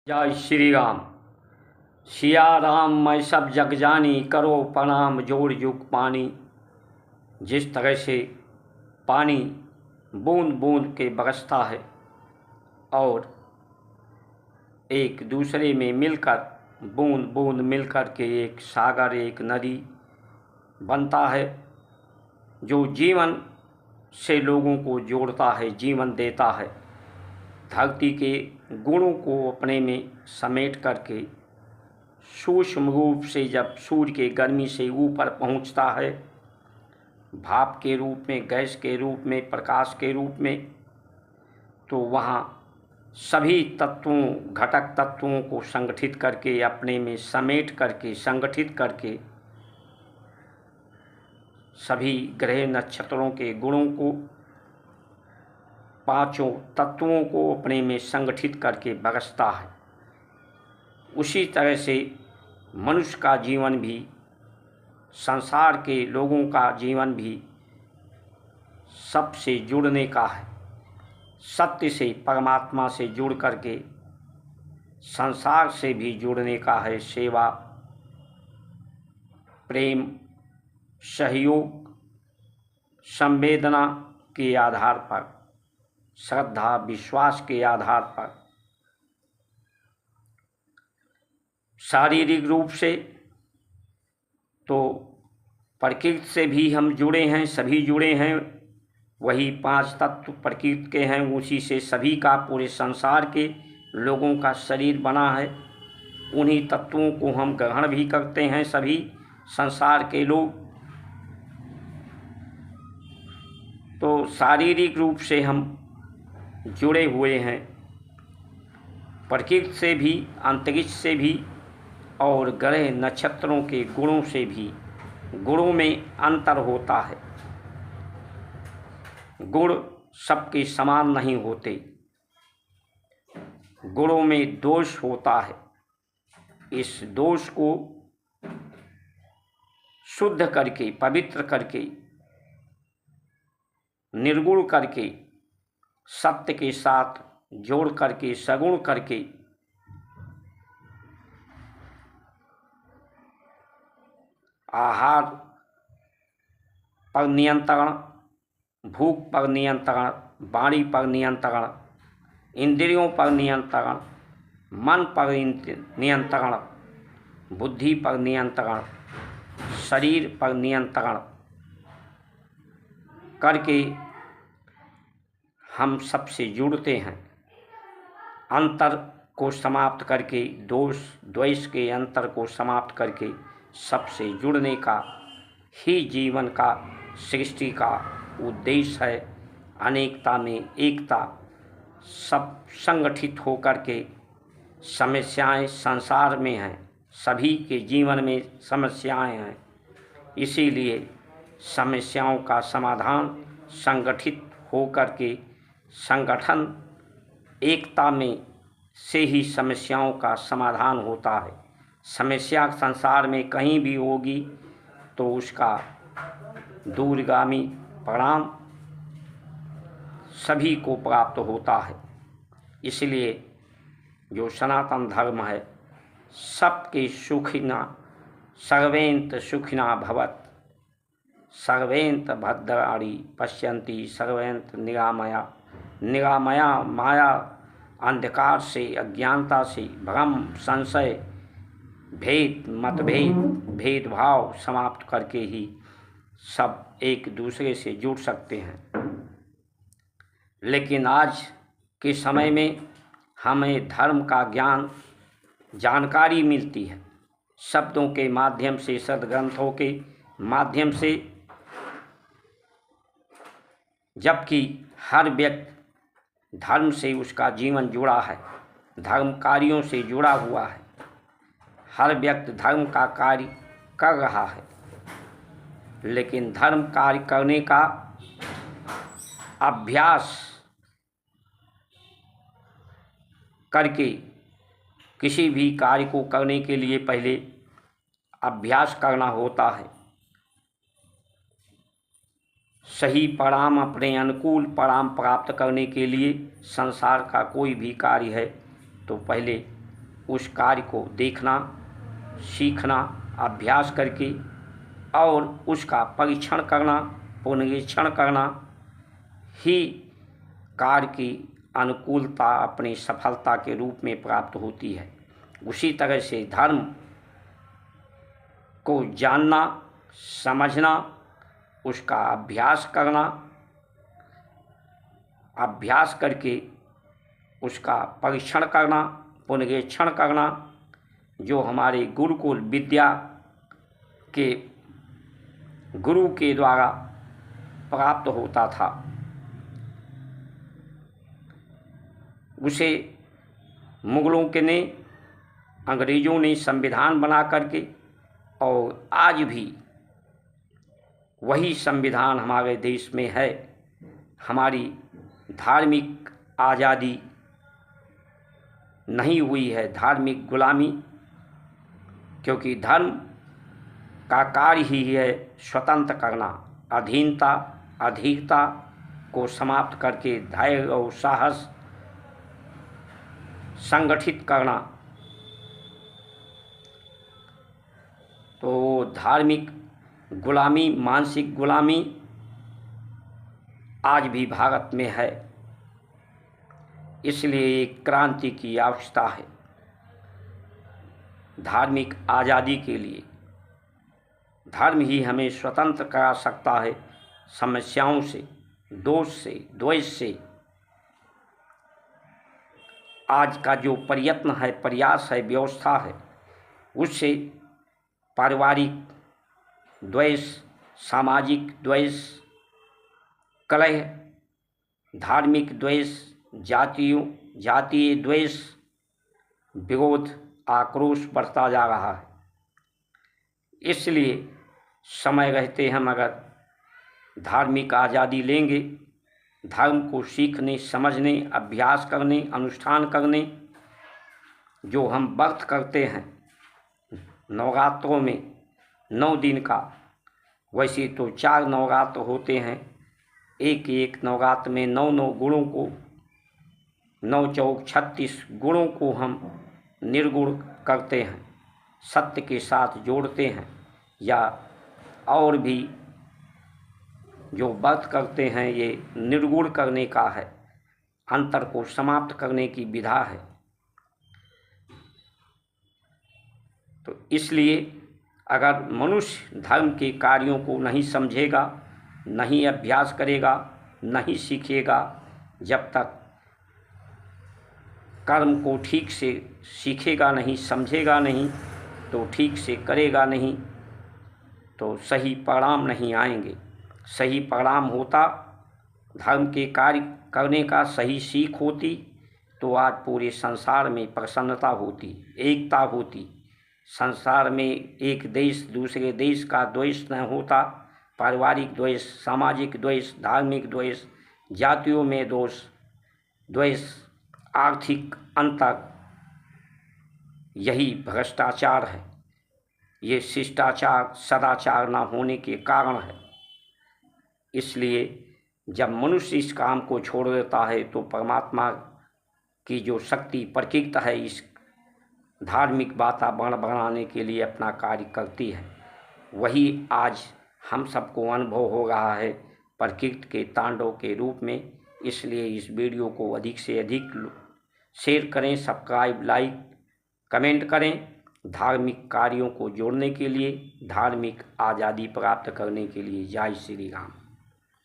जय श्री राम। सिया राम मैं सब जग जानी, करो प्रणाम जोड़ युग पानी। जिस तरह से पानी बूंद बूंद के बरसता है और एक दूसरे में मिलकर बूंद बूंद मिलकर के एक सागर, एक नदी बनता है, जो जीवन से लोगों को जोड़ता है, जीवन देता है। धरती के गुणों को अपने में समेट करके सूक्ष्म रूप से जब सूर्य के गर्मी से ऊपर पहुंचता है, भाप के रूप में, गैस के रूप में, प्रकाश के रूप में, तो वहाँ सभी तत्वों, घटक तत्वों को संगठित करके, अपने में समेट करके, संगठित करके सभी ग्रह नक्षत्रों के गुणों को, पांचों तत्वों को अपने में संगठित करके बरसता है। उसी तरह से मनुष्य का जीवन भी, संसार के लोगों का जीवन भी सबसे जुड़ने का है, सत्य से, परमात्मा से जुड़ करके संसार से भी जुड़ने का है। सेवा, प्रेम, सहयोग, संवेदना के आधार पर, श्रद्धा, विश्वास के आधार पर, शारीरिक रूप से तो प्रकृति से भी हम जुड़े हैं, सभी जुड़े हैं। वही पांच तत्व प्रकृति के हैं, उसी से सभी का, पूरे संसार के लोगों का शरीर बना है। उन्हीं तत्वों को हम ग्रहण भी करते हैं, सभी संसार के लोग। तो शारीरिक रूप से हम जुड़े हुए हैं, प्रकृति से भी, अंतरिक्ष से भी और ग्रह नक्षत्रों के गुणों से भी। गुणों में अंतर होता है, गुण सबके समान नहीं होते, गुणों में दोष होता है। इस दोष को शुद्ध करके, पवित्र करके, निर्गुण करके, सत्य के साथ जोड़ करके, सगुण करके आहार पर नियंत्रण, भूख पर नियंत्रण, वाणी पर नियंत्रण, इंद्रियों पर नियंत्रण, मन पर नियंत्रण, बुद्धि पर नियंत्रण, शरीर पर नियंत्रण करके हम सबसे जुड़ते हैं। अंतर को समाप्त करके, दोष द्वेष के अंतर को समाप्त करके सबसे जुड़ने का ही जीवन का, सृष्टि का उद्देश्य है। अनेकता में एकता, सब संगठित होकर के समस्याएं संसार में हैं, सभी के जीवन में समस्याएं हैं। इसीलिए समस्याओं का समाधान संगठित होकर के, संगठन, एकता में से ही समस्याओं का समाधान होता है। समस्या संसार में कहीं भी होगी तो उसका दूरगामी परिणाम सभी को प्राप्त होता है। इसलिए जो सनातन धर्म है, सबके सुखिना, सर्वेंत सुखिना भवत, सर्वेंत भद्राणि पश्यन्ति, सर्वेंत निरामया। निरामया माया, अंधकार से, अज्ञानता से, भ्रम, संशय, भेद, मतभेद, भेदभाव समाप्त करके ही सब एक दूसरे से जुड़ सकते हैं। लेकिन आज के समय में हमें धर्म का ज्ञान, जानकारी मिलती है शब्दों के माध्यम से, सद्ग्रंथों के माध्यम से, जबकि हर व्यक्ति धर्म से उसका जीवन जुड़ा है, धर्म कार्यों से जुड़ा हुआ है। हर व्यक्ति धर्म का कार्य कर रहा है, लेकिन धर्म कार्य करने का अभ्यास करके, किसी भी कार्य को करने के लिए पहले अभ्यास करना होता है। सही परिणाम, अपने अनुकूल परिणाम प्राप्त करने के लिए संसार का कोई भी कार्य है तो पहले उस कार्य को देखना, सीखना, अभ्यास करके और उसका परीक्षण करना, पुनरीक्षण करना ही कार्य की अनुकूलता अपनी सफलता के रूप में प्राप्त होती है। उसी तरह से धर्म को जानना, समझना, उसका अभ्यास करना, अभ्यास करके उसका परीक्षण करना, पुनरीक्षण करना, जो हमारे गुरुकुल विद्या के गुरु के द्वारा प्राप्त होता था, उसे मुगलों के ने, अंग्रेज़ों ने संविधान बना करके, और आज भी वही संविधान हमारे देश में है। हमारी धार्मिक आज़ादी नहीं हुई है, धार्मिक गुलामी, क्योंकि धर्म का कार्य ही है स्वतंत्र करना, अधीनता, अधीरता को समाप्त करके धैर्य और साहस संगठित करना। तो धार्मिक गुलामी, मानसिक गुलामी आज भी भारत में है। इसलिए एक क्रांति की आवश्यकता है धार्मिक आज़ादी के लिए। धर्म ही हमें स्वतंत्र करा सकता है समस्याओं से, दोष से, द्वेष से। आज का जो प्रयत्न है, प्रयास है, व्यवस्था है, उससे पारिवारिक द्वेष, सामाजिक द्वेष, कलह, धार्मिक द्वेष, जातीय द्वेष, विरोध, आक्रोश बढ़ता जा रहा है। इसलिए समय रहते हम अगर धार्मिक आज़ादी लेंगे, धर्म को सीखने, समझने, अभ्यास करने, अनुष्ठान करने, जो हम व्रत करते हैं नवरात्रों में 9 दिन का, वैसे तो 4 नवरात्र होते हैं। एक एक नवरात्र में 9 गुणों को, 9 चौक 36 गुणों को हम निर्गुण करते हैं, सत्य के साथ जोड़ते हैं, या और भी जो व्रत करते हैं ये निर्गुण करने का है, अंतर को समाप्त करने की विधा है। तो इसलिए अगर मनुष्य धर्म के कार्यों को नहीं समझेगा, नहीं अभ्यास करेगा, नहीं सीखेगा, जब तक कर्म को ठीक से सीखेगा नहीं, समझेगा नहीं, तो ठीक से करेगा नहीं, तो सही परिणाम नहीं आएंगे। सही परिणाम होता, धर्म के कार्य करने का सही सीख होती, तो आज पूरे संसार में प्रसन्नता होती, एकता होती। संसार में एक देश दूसरे देश का द्वेष न होता, पारिवारिक द्वेष, सामाजिक द्वेष, धार्मिक द्वेष, जातियों में द्वेष, आर्थिक अंतर, यही भ्रष्टाचार है। ये शिष्टाचार, सदाचार न होने के कारण है। इसलिए जब मनुष्य इस काम को छोड़ देता है, तो परमात्मा की जो शक्ति प्रकृति है इस धार्मिक वातावरण बनाने के लिए अपना कार्य करती है। वही आज हम सबको अनुभव हो रहा है प्रकृति के तांडव के रूप में। इसलिए इस वीडियो को अधिक से अधिक शेयर करें, सब्सक्राइब, लाइक, कमेंट करें। धार्मिक कार्यों को जोड़ने के लिए, धार्मिक आज़ादी प्राप्त करने के लिए। जय श्री राम।